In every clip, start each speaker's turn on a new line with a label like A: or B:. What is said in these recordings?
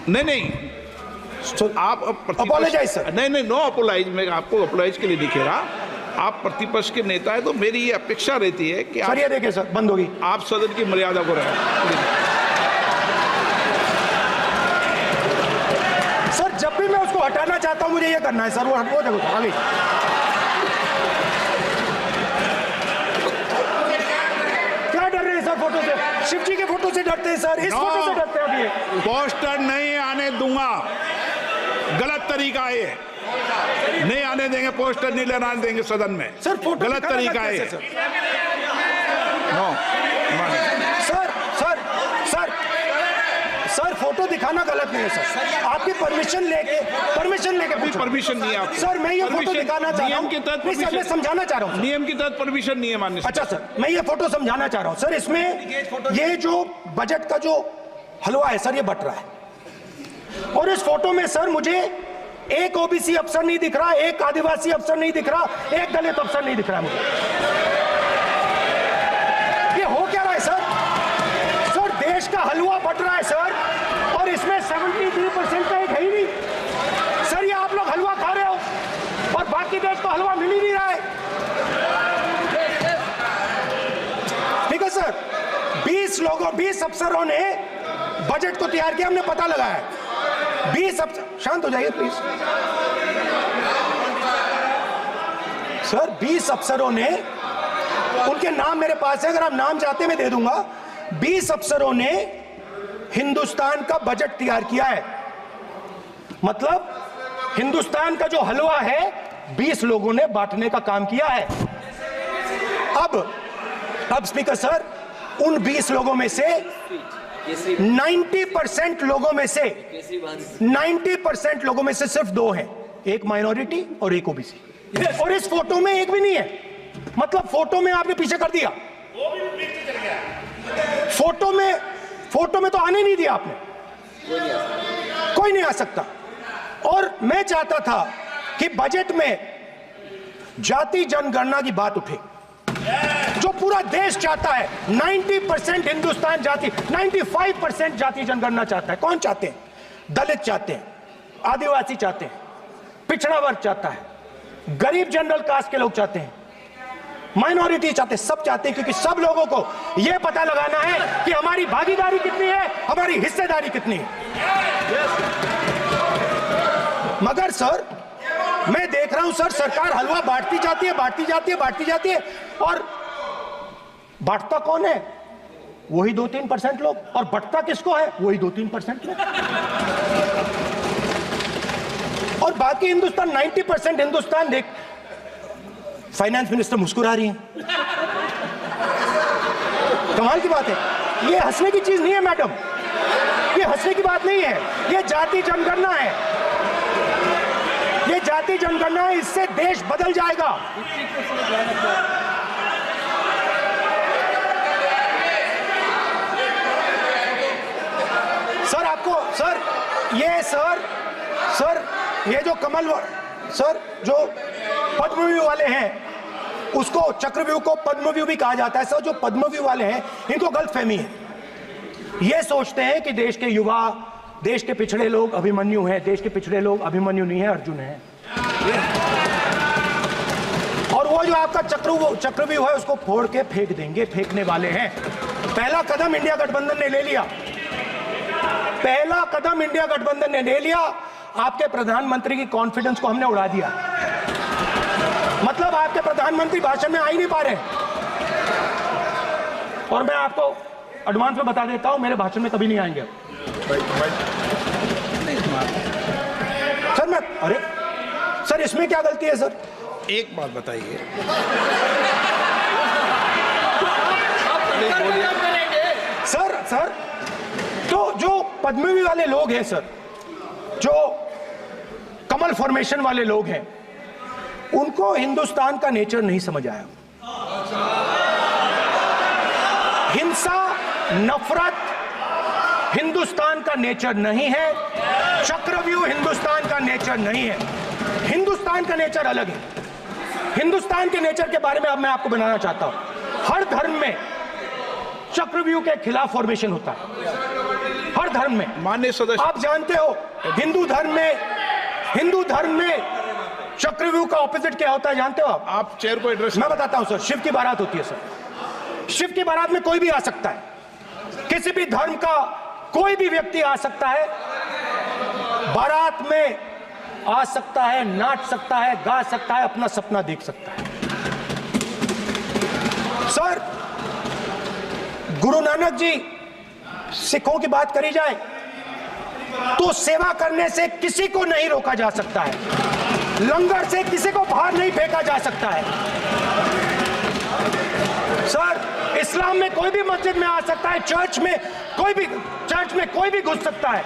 A: नहीं नहीं, आप
B: अपोलोजाइज सर।
A: नहीं, नो अपोलाइज। मैं आपको अपोलाइज के लिए नहीं कह रहा। आप प्रतिपक्ष के नेता है, तो मेरी ये अपेक्षा रहती है कि
B: सर, ये देखिए सर, बंद होगी।
A: आप सदन की मर्यादा को रखें।
B: सर, जब भी मैं उसको हटाना चाहता हूं मुझे ये करना है सर। वो हटो, देखो आगे। क्या डर रहे हैं सर फोटो से? शिव जी के फोटो से डरते हैं सर, इस फोटो से डरते हैं अभी।
A: पोस्टर नहीं आने दूंगा, गलत तरीका है। नहीं आने देंगे, पोस्टर नहीं लेना देंगे सदन में।
B: सर, फोटो
A: गलत तरीका है।
B: सर, सर फोटो दिखाना गलत नहीं है सर। आपकी परमिशन लेके परमिशन
A: नहीं है आपको।
B: सर, मैं ये फोटो दिखाना चाह रहा हूं।
A: नियम के तहत
B: नहीं सर, मैं समझाना चाह रहा हूं।
A: नियम के तहत परमिशन नहीं है माननीय।
B: अच्छा सर, मैं ये फोटो समझाना चाह रहा हूं सर। इसमें ये जो बजट का जो हलवा है सर, ये बट रहा है। और इस फोटो में सर मुझे एक ओबीसी अफसर नहीं दिख रहा, एक आदिवासी अफसर नहीं दिख रहा, एक दलित अफसर नहीं दिख रहा मुझे। ये हो क्या रहा है सर? सर, देश का हलवा बट रहा है सर, और इसमें 73% का एक है ही नहीं सर। ये आप लोग हलवा खा रहे हो और बाकी देश को हलवा मिल ही नहीं रहा है। ठीक है सर, 20 अफसरों ने बजट को तैयार किया, हमने पता लगाया है। 20 अफसर, शांत हो जाइए प्लीज सर। 20 अफसरों ने, उनके नाम मेरे पास है, अगर आप नाम चाहते मैं दे दूंगा। 20 अफसरों ने हिंदुस्तान का बजट तैयार किया है। मतलब हिंदुस्तान का जो हलवा है 20 लोगों ने बांटने का काम किया है। अब स्पीकर सर, उन 20 लोगों में से 90% लोगों में से 90% लोगों में से सिर्फ 2 हैं, एक माइनॉरिटी और एक ओबीसी। और इस फोटो में एक भी नहीं है। मतलब फोटो में आपने पीछे कर दिया। फोटो में तो आने नहीं दिया आपने। कोई नहीं आ सकता। और मैं चाहता था कि बजट में जाति जनगणना की बात उठे, जो पूरा देश चाहता है। 90% हिंदुस्तान जाति, 95% जाति जनगणना चाहता है। कौन चाहते हैं? दलित चाहते हैं, आदिवासी चाहते हैं, पिछड़ा वर्ग चाहता है, गरीब जनरल कास्ट के लोग चाहते हैं, माइनॉरिटी चाहते हैं, सब चाहते हैं। क्योंकि सब लोगों को यह पता लगाना है कि हमारी भागीदारी कितनी है, हमारी हिस्सेदारी कितनी है। मगर सर, मैं देख रहा हूं सर, सरकार हलवा बांटती जाती है, और बांटता कौन है? वही 2-3% लोग। और बंटता किसको है? वही 2-3% लोग। और बाकी हिंदुस्तान, 90% हिंदुस्तान देख। फाइनेंस मिनिस्टर मुस्कुरा रही हैं। कमाल की बात है। ये हंसने की चीज नहीं है मैडम, ये हंसने की बात नहीं है। ये जाति जनगणना है, ये जाति जनगणना है। इससे देश बदल जाएगा। सर आपको सर ये जो कमल सर, जो पद्मव्यूह वाले हैं, उसको चक्रव्यूह को पद्मव्यूह भी कहा जाता है सर। जो पद्मव्यूह वाले हैं, इनको गलतफहमी है। ये सोचते हैं कि देश के युवा, देश के पिछड़े लोग अभिमन्यु हैं। देश के पिछड़े लोग अभिमन्यु नहीं है, अर्जुन है। और वो जो आपका चक्रव्यूह है, उसको फोड़ के फेंक देंगे, फेंकने वाले हैं। पहला कदम इंडिया गठबंधन ने ले लिया, आपके प्रधानमंत्री की कॉन्फिडेंस को हमने उड़ा दिया। मतलब आपके प्रधानमंत्री भाषण में आ ही नहीं पा रहे। और मैं आपको एडवांस में बता देता हूं, मेरे भाषण में कभी नहीं आएंगे। सर अरे सर, इसमें क्या गलती है सर?
A: एक बात बताइए।
B: सर तो जो पद्मव्यूह वाले लोग हैं सर, जो कमल फॉर्मेशन वाले लोग हैं, उनको हिंदुस्तान का नेचर नहीं समझ आया। हिंसा, नफरत हिंदुस्तान का नेचर नहीं है। चक्रव्यूह हिंदुस्तान का नेचर नहीं है। हिंदुस्तान का नेचर अलग है। हिंदुस्तान के नेचर के बारे में अब मैं आपको बनाना चाहता हूं। हर धर्म में चक्रव्यूह के खिलाफ फॉर्मेशन होता है। हर धर्म में।
A: माननीय सदस्य,
B: आप जानते हो हिंदू धर्म में चक्रव्यूह का ऑपोजिट क्या होता है, जानते हो
A: आप चेयर को एड्रेस।
B: मैं बताता हूं सर, शिव की बारात होती है सर। शिव की बारात में कोई भी आ सकता है, किसी भी धर्म का कोई भी व्यक्ति आ सकता है, बारात में आ सकता है, नाच सकता है, गा सकता है, अपना सपना देख सकता है। सर, गुरु नानक जी, सिखों की बात करी जाए तो सेवा करने से किसी को नहीं रोका जा सकता है, लंगर से किसी को बाहर नहीं फेंका जा सकता है। सर, इस्लाम में कोई भी मस्जिद में आ सकता है, चर्च में कोई भी घुस सकता है,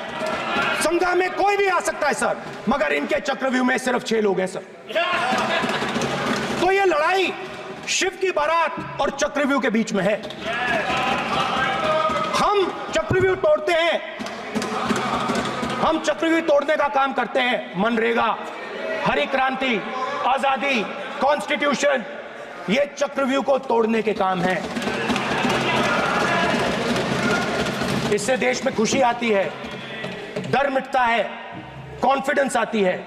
B: संघा में कोई भी आ सकता है सर, मगर इनके चक्रव्यूह में सिर्फ 6 लोग हैं सर। तो ये लड़ाई शिव की बारात और चक्रव्यूह के बीच में है। हम चक्रव्यूह तोड़ते हैं, हम चक्रव्यूह तोड़ने का काम करते हैं। मनरेगा, हरी क्रांति, आजादी, कॉन्स्टिट्यूशन, ये चक्रव्यूह को तोड़ने के काम हैं। इससे देश में खुशी आती है, डर मिटता है, कॉन्फिडेंस आती है।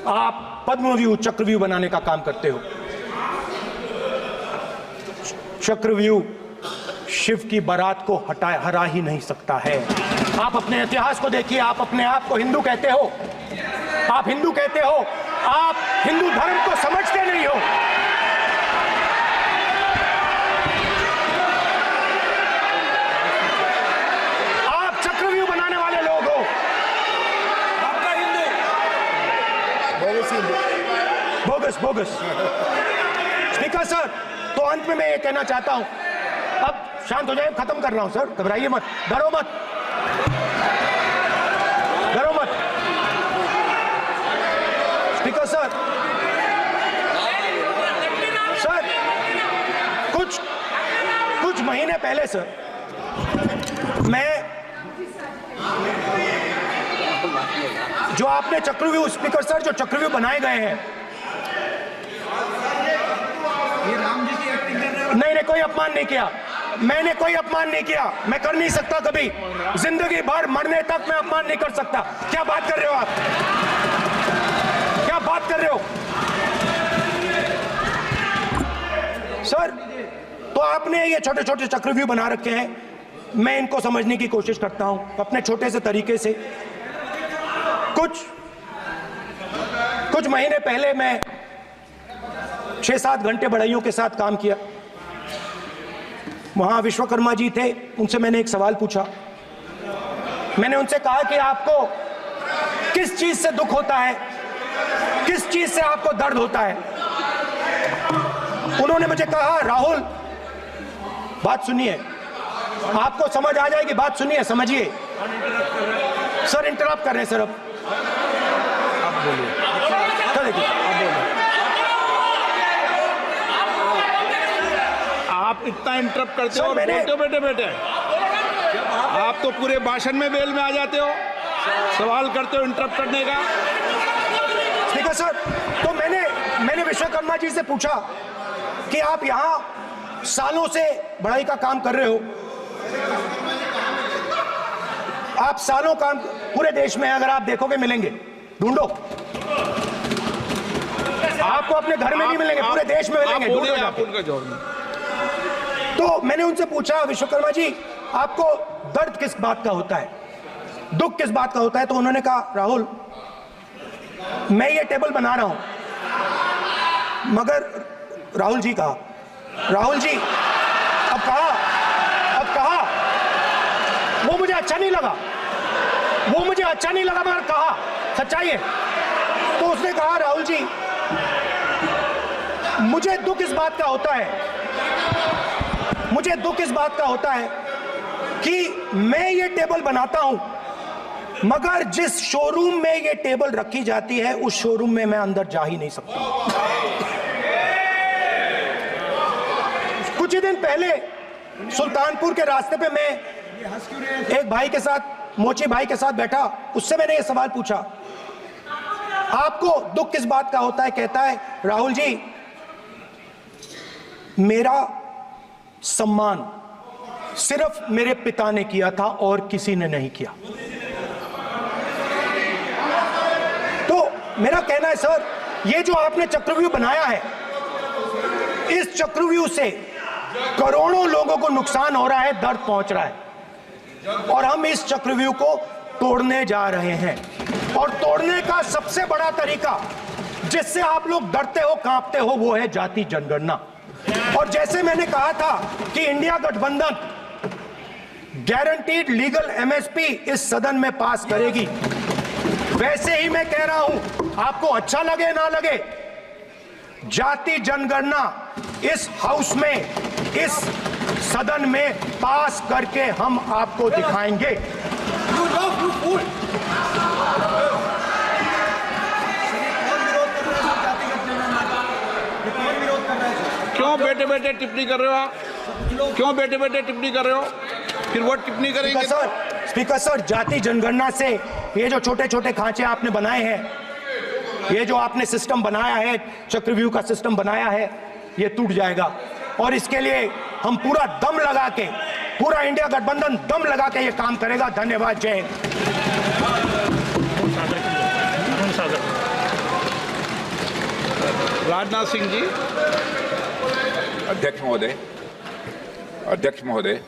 B: आप पद्मव्यूह चक्रव्यूह बनाने का काम करते हो। चक्रव्यूह शिव की बारात को हरा ही नहीं सकता है। आप अपने इतिहास को देखिए, आप अपने आप को हिंदू कहते हो, आप हिंदू कहते हो, आप हिंदू धर्म को समझते नहीं हो। आप चक्रव्यूह बनाने वाले लोग हो। आपका हिंदू बोगस। स्पीकर सर, तो अंत में मैं ये कहना चाहता हूं, अब शांत हो जाए, खत्म कर रहा हूं सर, घबराइए मत, डरो मत। स्पीकर सर, कुछ महीने पहले सर, मैं जो आपने चक्रव्यूह, स्पीकर सर, जो चक्रव्यूह बनाए गए हैं, नहीं, कोई अपमान नहीं किया, मैंने कोई अपमान नहीं किया, मैं कर नहीं सकता कभी, जिंदगी भर मरने तक मैं अपमान नहीं कर सकता। क्या बात कर रहे हो आप, क्या बात कर रहे हो सर? तो आपने ये छोटे छोटे चक्रव्यूह बना रखे हैं, मैं इनको समझने की कोशिश करता हूं अपने छोटे से तरीके से। कुछ महीने पहले मैं 6-7 घंटे बढ़इयों के साथ काम किया। वहां विश्वकर्मा जी थे, उनसे मैंने एक सवाल पूछा। मैंने उनसे कहा कि आपको किस चीज से दुख होता है, किस चीज से आपको दर्द होता है? उन्होंने मुझे कहा, राहुल बात सुनिए, आपको समझ आ जाएगी, बात सुनिए, समझिए। सर इंटरप्ट कर रहे हैं सर, अब आप बोलिए,
A: आप इतना इंटरप्ट करते हो और बोलते हो बेटे, आप तो पूरे भाषण में बेल में आ जाते हो, सवाल करते हो इंटरप्ट करने का।
B: स्पीकर सर, तो मैंने विश्वकर्मा जी से पूछा कि आप यहां सालों से बढ़ाई का काम कर रहे हो, आप सालों काम पूरे देश में, अगर आप देखोगे मिलेंगे, ढूंढो, आपको अपने घर में नहीं मिलेंगे, पूरे देश में मिलेंगे, ढूंढो जाके। तो मैंने उनसे पूछा, विश्वकर्मा जी आपको दर्द किस बात का होता है, दुख किस बात का होता है? तो उन्होंने कहा, राहुल मैं ये टेबल बना रहा हूं, मगर राहुल जी कहा, राहुल जी अब कहा वो मुझे अच्छा नहीं लगा, मगर कहा सच्चाई है। तो उसने कहा, राहुल जी मुझे दुख इस बात का होता है कि मैं ये टेबल बनाता हूं, मगर जिस शोरूम में ये टेबल रखी जाती है उस शोरूम में मैं अंदर जा ही नहीं सकता। कुछ ही दिन पहले सुल्तानपुर के रास्ते पे मैं एक भाई के साथ, मोची भाई के साथ बैठा, उससे मैंने ये सवाल पूछा, आपको दुख किस बात का होता है? कहता है, राहुल जी मेरा सम्मान सिर्फ मेरे पिता ने किया था और किसी ने नहीं किया। तो मेरा कहना है सर, ये जो आपने चक्रव्यूह बनाया है, इस चक्रव्यूह से करोड़ों लोगों को नुकसान हो रहा है, दर्द पहुंच रहा है, और हम इस चक्रव्यूह को तोड़ने जा रहे हैं। और तोड़ने का सबसे बड़ा तरीका जिससे आप लोग डरते हो, कांपते हो, वो है जाति जनगणना। और जैसे मैंने कहा था कि इंडिया गठबंधन गारंटीड लीगल एमएसपी इस सदन में पास करेगी, वैसे ही मैं कह रहा हूं, आपको अच्छा लगे ना लगे, जाति जनगणना इस हाउस में, इस सदन में पास करके हम आपको दिखाएंगे।
A: क्यों बैठे बैठे टिप्पणी कर रहे हो आप? क्यों बैठे बैठे टिप्पणी कर रहे हो? फिर वो टिप्पणी करेंगे।
B: स्पीकर सर, जाति जनगणना से ये जो छोटे छोटे खांचे आपने बनाए हैं, ये जो आपने सिस्टम बनाया है, चक्रव्यूह का सिस्टम बनाया है, ये टूट जाएगा। और इसके लिए हम पूरा दम लगा के, पूरा इंडिया गठबंधन दम लगा के ये काम करेगा। धन्यवाद। जय हिंद।
A: राजनाथ सिंह जी।
C: अध्यक्ष महोदय,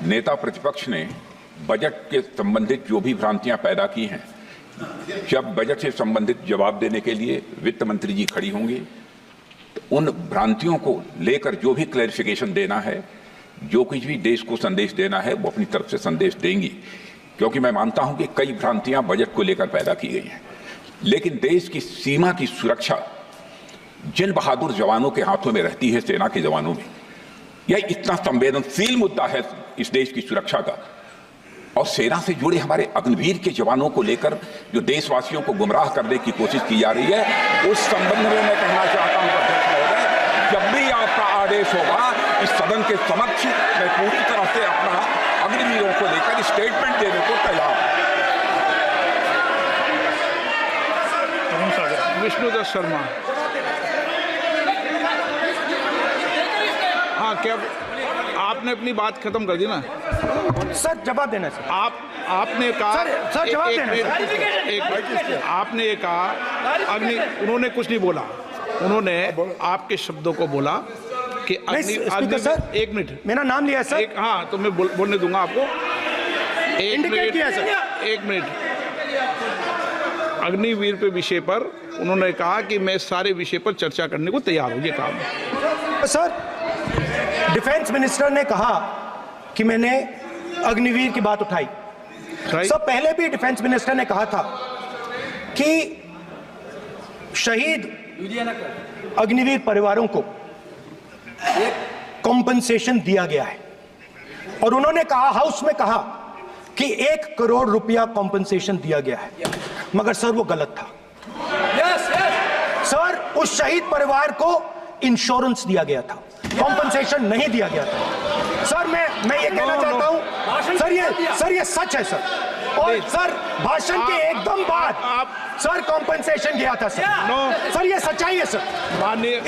C: नेता प्रतिपक्ष ने बजट के संबंधित जो भी भ्रांतियां पैदा की हैं, जब बजट से संबंधित जवाब देने के लिए वित्त मंत्री जी खड़ी होंगी तो उन भ्रांतियों को लेकर जो भी क्लैरिफिकेशन देना है, जो कुछ भी देश को संदेश देना है, वो अपनी तरफ से संदेश देंगी। क्योंकि मैं मानता हूं कि कई भ्रांतियां बजट को लेकर पैदा की गई हैं, लेकिन देश की सीमा की सुरक्षा जिन बहादुर जवानों के हाथों में रहती है, सेना के जवानों में, यह इतना संवेदनशील मुद्दा है इस देश की सुरक्षा का। और सेना से जुड़े हमारे अग्निवीर के जवानों को लेकर जो देशवासियों को गुमराह करने की कोशिश की जा रही है, उस संबंध में मैं कहना चाहता हूं अध्यक्ष महोदय, जब भी आपका आदेश होगा, इस सदन के समक्ष मैं पूरी तरह से अपना अग्निवीरों को लेकर स्टेटमेंट देने को तैयार हूं।
A: विष्णुदत्त शर्मा। हाँ, क्या आपने अपनी बात खत्म कर दी ना?
B: सर जवाब देना सर।
A: आपने कहा
B: सर जवाब देना।
A: आपने ये कहा उन्होंने कुछ नहीं बोला, उन्होंने आपके शब्दों को बोला कि
B: सर,
A: एक मिनट,
B: मेरा नाम लिया सर।
A: हाँ, तो मैं बोलने दूंगा आपको।
B: इंडिकेट किया सर।
A: एक मिनट। अग्निवीर पे विषय पर उन्होंने कहा कि मैं सारे विषय पर चर्चा करने को तैयार हूं, ये कहा।
B: सर, डिफेंस मिनिस्टर ने कहा कि मैंने अग्निवीर की बात उठाई। सर, पहले भी डिफेंस मिनिस्टर ने कहा था कि शहीद अग्निवीर परिवारों को कॉम्पनसेशन दिया गया है, और उन्होंने कहा, हाउस में कहा कि 1 करोड़ रुपया कॉम्पनसेशन दिया गया है, मगर सर वो गलत था। सर, उस शहीद परिवार को इंश्योरेंस दिया गया था, कॉम्पनसेशन नहीं दिया गया था। सर मैं ये कहना चाहता हूं सर, ये सच है सर। और सर, भाषण के एकदम बाद सर कॉम्पनसेशन गया था सर। सर, ये सच्चाई है सर,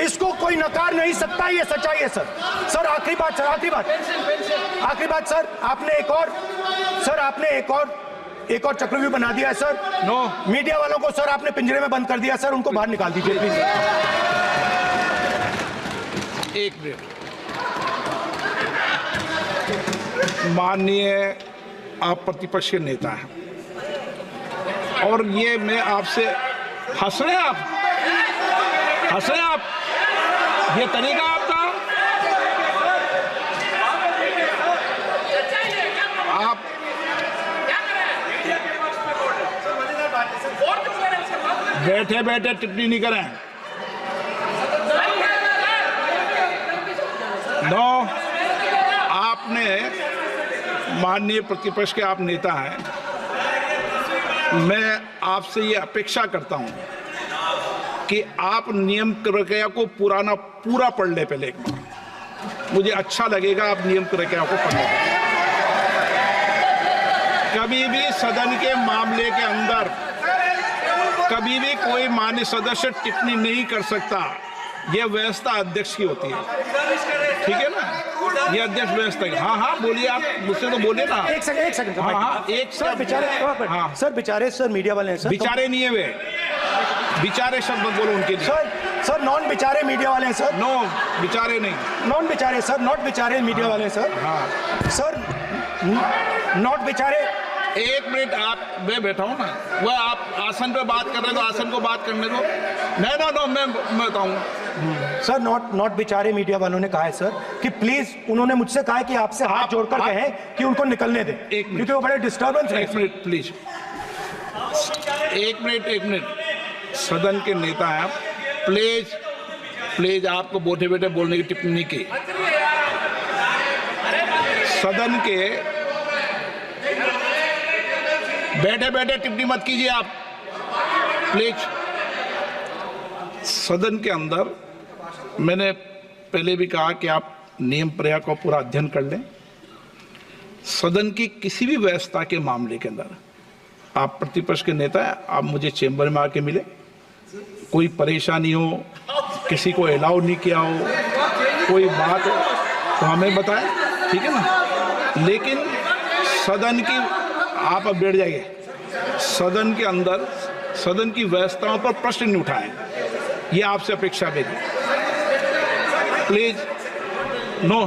B: इसको कोई नकार नहीं सकता, ये सच्चाई है सर। सर आखिरी बात सर, आखिरी बात सर, आपने एक और चक्रव्यूह बना दिया है सर। मीडिया वालों को सर आपने पिंजरे में बंद कर दिया सर, उनको बाहर निकाल दीजिए प्लीज।
A: एक मिनट। माननीय आप प्रतिपक्ष के नेता हैं, और ये मैं आपसे हंस रहे हैं आप, ये तरीका आपका, आप बैठे बैठे टिप्पणी नहीं करें। आपने, माननीय प्रतिपक्ष के आप नेता हैं, मैं आपसे ये अपेक्षा करता हूं कि आप नियम प्रक्रिया को पूरा पढ़ ले पहले एक बार। मुझे अच्छा लगेगा आप नियम प्रक्रिया को पढ़ लें। कभी भी सदन के मामले के अंदर कभी भी कोई माननीय सदस्य टिप्पणी नहीं कर सकता ये व्यवस्था अध्यक्ष की होती है, ठीक है ना? ये अध्यक्ष व्यवस्था की। हाँ हाँ बोलिए, आप मुझसे तो बोले ना।
B: एक सेकंड
A: हाँ हाँ एक
B: सर बेचारे,
A: हाँ
B: सर बेचारे, सर मीडिया वाले हैं सर।
A: बेचारे नहीं है वे, बेचारे शब्द मत बोलो उनके लिए।
B: सर नॉन बेचारे मीडिया वाले हैं सर।
A: नो बेचारे नहीं,
B: नॉन बेचारे सर, नॉट बेचारे मीडिया वाले हैं सर।
A: हाँ
B: सर नॉट बेचारे।
A: एक मिनट, आप मैं बैठा हूँ ना, वह आप आसन पे बात कर रहे हो तो आसन को बात करने दो। नो मैं बताऊंगा।
B: सर नॉट बेचारे मीडिया वालों ने कहा है सर कि प्लीज, उन्होंने मुझसे कहा है कि आपसे हाथ जोड़कर कहें कि उनको निकलने दें, क्योंकि वो बड़े डिस्टर्बेंस है।
A: एक मिनट प्लीज, एक मिनट, सदन के नेता हैं आप, प्लीज आपको बैठे बैठे बोलने की टिप्पणी की। सदन के बैठे बैठे टिप्पणी मत कीजिए आप, प्लीज। सदन के अंदर मैंने पहले भी कहा कि आप नियम प्रयोग का पूरा अध्ययन कर लें। सदन की किसी भी व्यवस्था के मामले के अंदर आप प्रतिपक्ष के नेता हैं, आप मुझे चेंबर में आके मिले, कोई परेशानी हो, किसी को अलाउ नहीं किया हो, कोई बात हो तो हमें बताएं, ठीक है ना? लेकिन सदन की, आप अब बैठ जाइए, सदन के अंदर सदन की व्यवस्थाओं पर प्रश्न नहीं उठाएं, ये आपसे अपेक्षा मेरी। Please no